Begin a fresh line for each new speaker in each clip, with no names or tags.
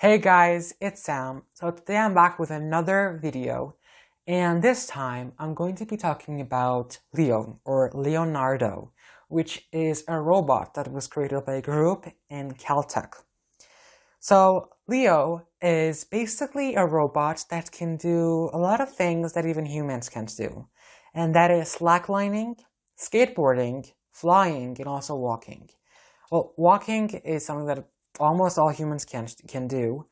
Hey guys, it's Sam. So today I'm back with another video, and this time I'm going to be talking about Leo, or Leonardo, which is a robot that was created by a group in Caltech. So Leo is basically a robot that can do a lot of things that even humans can't do, and that is slacklining, skateboarding, flying, and also walking. Well, walking is something that almost all humans can do,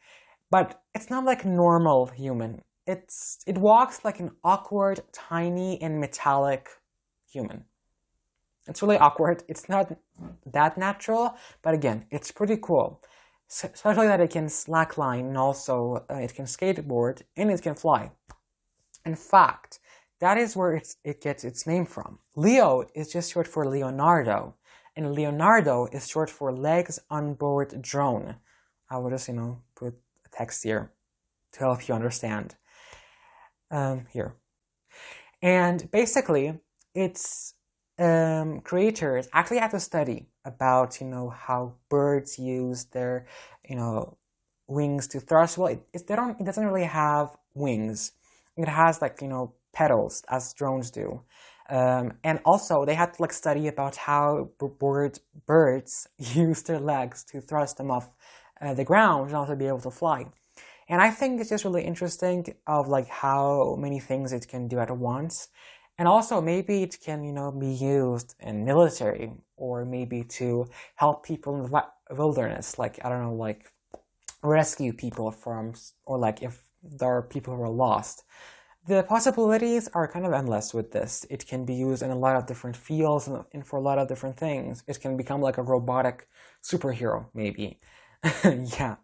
but it's not like normal human. It walks like an awkward, tiny, and metallic human. It's really awkward. It's not that natural, but again, it's pretty cool. Especially that it can slackline, and also it can skateboard, and it can fly. In fact, that is where it gets its name from. Leo is just short for Leonardo, and Leonardo is short for legs on board drone. I will just, put a text here to help you understand. Here. And basically, its creators actually had to study about, how birds use their, wings to thrust. Well, it doesn't really have wings. It has like, petals, as drones do. And also, they had to study about how birds use their legs to thrust them off the ground and also be able to fly. And I think it's just really interesting of how many things it can do at once. And also, maybe it can, be used in military, or maybe to help people in the wilderness, rescue people from, or if there are people who are lost. The possibilities are kind of endless with this. It can be used in a lot of different fields and for a lot of different things. It can become like a robotic superhero, maybe. Yeah.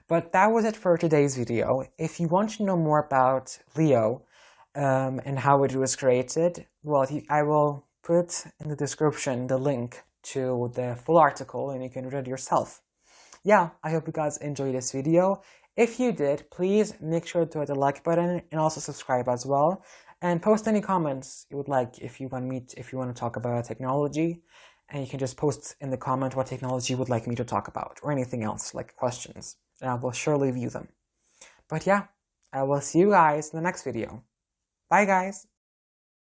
But that was it for today's video. If you want to know more about Leo and how it was created, well, I will put in the description the link to the full article and you can read it yourself. Yeah, I hope you guys enjoyed this video. If you did, please make sure to hit the like button and also subscribe as well. And post any comments you would like if you want to talk about technology. And you can just post in the comment what technology you would like me to talk about, or anything else, like questions. And I will surely view them. But yeah, I will see you guys in the next video. Bye guys!